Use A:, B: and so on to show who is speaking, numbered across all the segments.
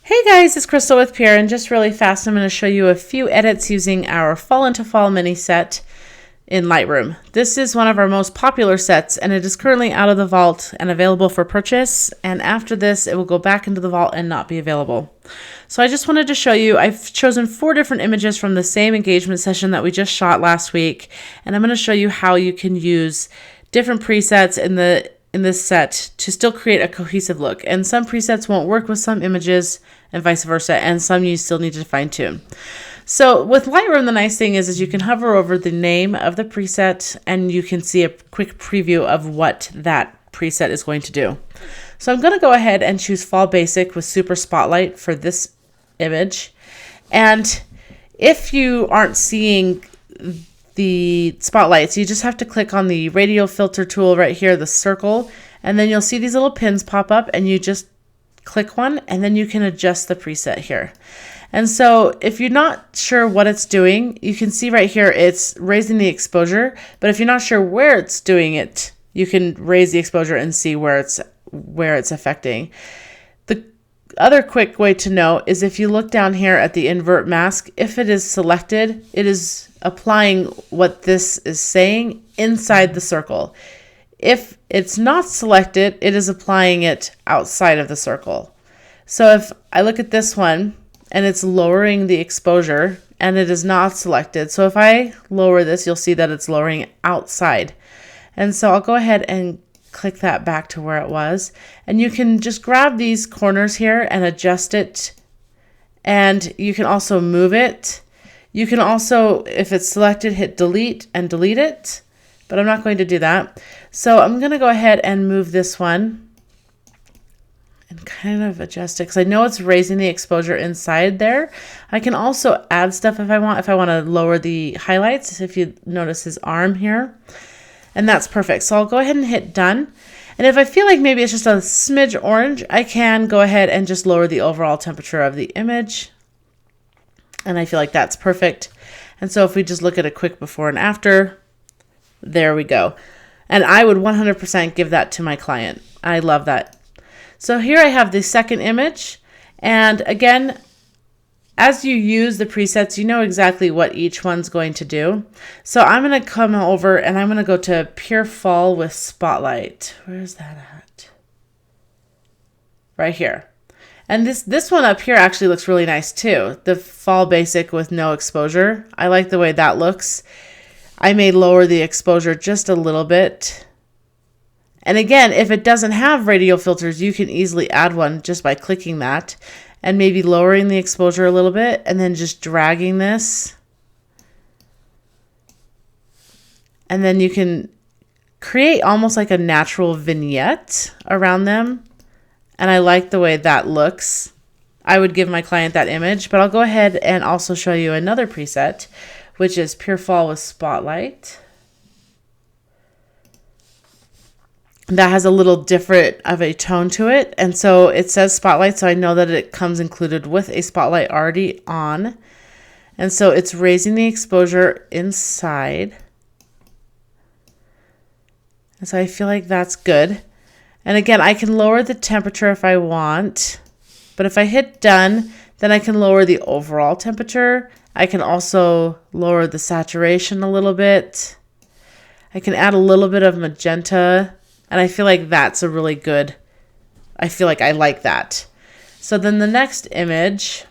A: Hey guys, it's Crystal with Pierre, and just really fast, I'm going to show you a few edits using our Fall into Fall mini set in Lightroom. This is one of our most popular sets, and it is currently out of the vault and available for purchase, and after this it will go back into the vault and not be available. So I just wanted to show you, I've chosen 4 different images from the same engagement session that we just shot last week, and I'm going to show you how you can use different presets in this set to still create a cohesive look. And some presets won't work with some images and vice versa, and some you still need to fine tune. So with Lightroom, the nice thing is you can hover over the name of the preset and you can see a quick preview of what that preset is going to do. So I'm going to go ahead and choose Fall Basic with Super Spotlight for this image. And if you aren't seeing the spotlights, you just have to click on the radial filter tool right here, the circle, and then you'll see these little pins pop up, and you just click one and then you can adjust the preset here. And so if you're not sure what it's doing, you can see right here it's raising the exposure, but if you're not sure where it's doing it, you can raise the exposure and see where it's affecting. The other quick way to know is if you look down here at the invert mask, if it is selected, it is applying what this is saying inside the circle. If it's not selected, it is applying it outside of the circle. So if I look at this one and it's lowering the exposure and it is not selected, so if I lower this, you'll see that it's lowering it outside. And so I'll go ahead and click that back to where it was, and you can just grab these corners here and adjust it, and you can also move it. You can also, if it's selected, hit delete and delete it, but I'm not going to do that. So I'm going to go ahead and move this one and kind of adjust it because I know it's raising the exposure inside there. I can also add stuff if I want to lower the highlights, if you notice his arm here. And that's perfect. So I'll go ahead and hit done. And if I feel like maybe it's just a smidge orange, I can go ahead and just lower the overall temperature of the image. And I feel like that's perfect. And so if we just look at a quick before and after, there we go. And I would 100% give that to my client. I love that. So here I have the second image. And again, as you use the presets, you know exactly what each one's going to do. So I'm going to come over and I'm going to go to Pure Fall with Spotlight. Where's that at? Right here. And this one up here actually looks really nice too. The Fall Basic with no exposure. I like the way that looks. I may lower the exposure just a little bit. And again, if it doesn't have radial filters, you can easily add one just by clicking that and maybe lowering the exposure a little bit and then just dragging this. And then you can create almost like a natural vignette around them. And I like the way that looks. I would give my client that image, but I'll go ahead and also show you another preset, which is Pure Fall with Spotlight. That has a little different of a tone to it. And so it says Spotlight, so I know that it comes included with a spotlight already on. And so it's raising the exposure inside. And so I feel like that's good. And again, I can lower the temperature if I want, but if I hit done, then I can lower the overall temperature. I can also lower the saturation a little bit. I can add a little bit of magenta, and I feel like that's a really good, I feel like I like that. So then the next image,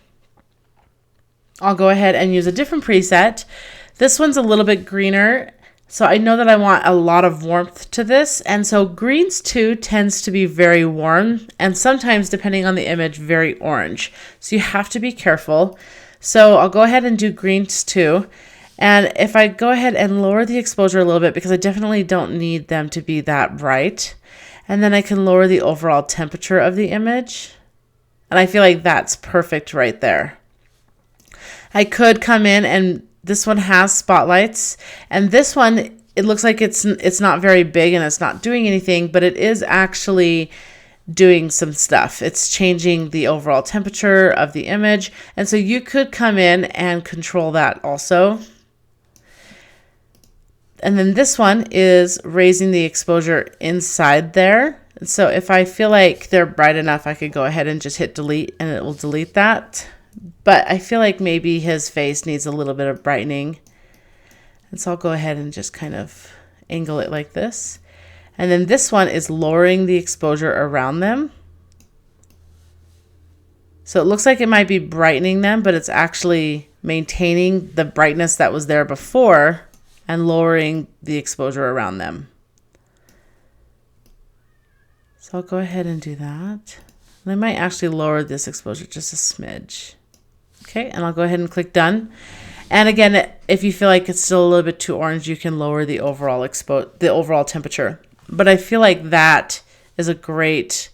A: I'll go ahead and use a different preset. This one's a little bit greener. So I know that I want a lot of warmth to this. And so greens too tends to be very warm and sometimes, depending on the image, very orange. So you have to be careful. So I'll go ahead and do greens too. And if I go ahead and lower the exposure a little bit, because I definitely don't need them to be that bright. And then I can lower the overall temperature of the image. And I feel like that's perfect right there. I could come in and this one has spotlights, and this one, it looks like it's not very big and it's not doing anything, but it is actually doing some stuff. It's changing the overall temperature of the image, and so you could come in and control that also. And then this one is raising the exposure inside there. So if I feel like they're bright enough, I could go ahead and just hit delete and it will delete that. But I feel like maybe his face needs a little bit of brightening. And so I'll go ahead and just kind of angle it like this. And then this one is lowering the exposure around them. So it looks like it might be brightening them, but it's actually maintaining the brightness that was there before and lowering the exposure around them. So I'll go ahead and do that. And I might actually lower this exposure just a smidge. Okay, and I'll go ahead and click done. And again, if you feel like it's still a little bit too orange, you can lower the overall temperature. But I feel like that is a great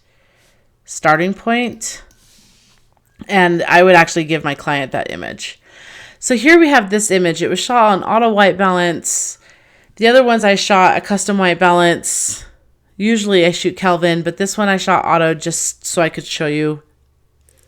A: starting point. And I would actually give my client that image. So here we have this image. It was shot on auto white balance. The other ones I shot a custom white balance. Usually I shoot Kelvin, but this one I shot auto just so I could show you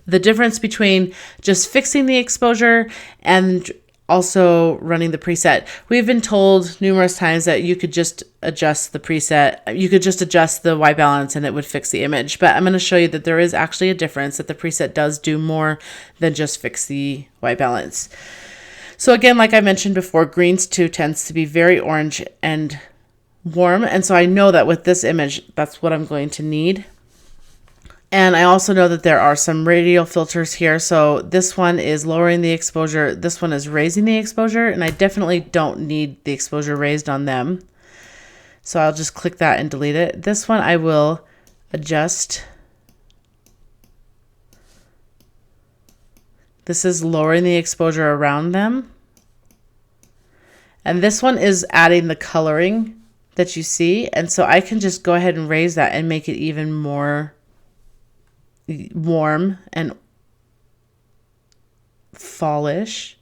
A: the difference between just fixing the exposure and also running the preset. We've been told numerous times that you could just adjust the preset. You could just adjust the white balance and it would fix the image. But I'm going to show you that there is actually a difference, that the preset does do more than just fix the white balance. So again, like I mentioned before, greens 2 tends to be very orange and warm. And so I know that with this image, that's what I'm going to need. And I also know that there are some radial filters here. So this one is lowering the exposure. This one is raising the exposure. And I definitely don't need the exposure raised on them. So I'll just click that and delete it. This one I will adjust. This is lowering the exposure around them. And this one is adding the coloring that you see. And so I can just go ahead and raise that and make it even more warm and fallish.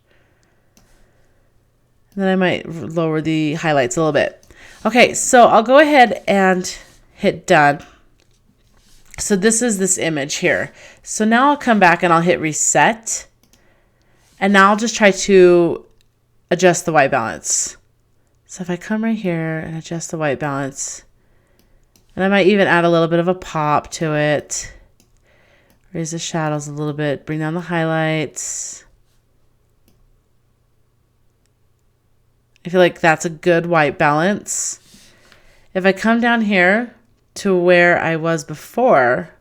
A: And then I might lower the highlights a little bit. Okay, so I'll go ahead and hit done. So this is this image here. So now I'll come back and I'll hit reset. And now I'll just try to adjust the white balance. So if I come right here and adjust the white balance, and I might even add a little bit of a pop to it. Raise the shadows a little bit, bring down the highlights. I feel like that's a good white balance. If I come down here to where I was before,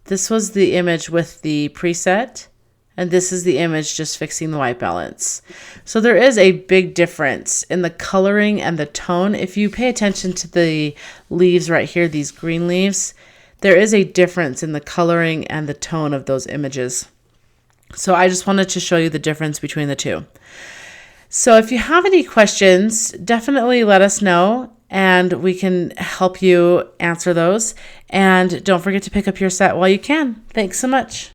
A: this was the image with the preset, and this is the image just fixing the white balance. So there is a big difference in the coloring and the tone. If you pay attention to the leaves right here, these green leaves, there is a difference in the coloring and the tone of those images. So I just wanted to show you the difference between the two. So if you have any questions, definitely let us know and we can help you answer those. And don't forget to pick up your set while you can. Thanks so much.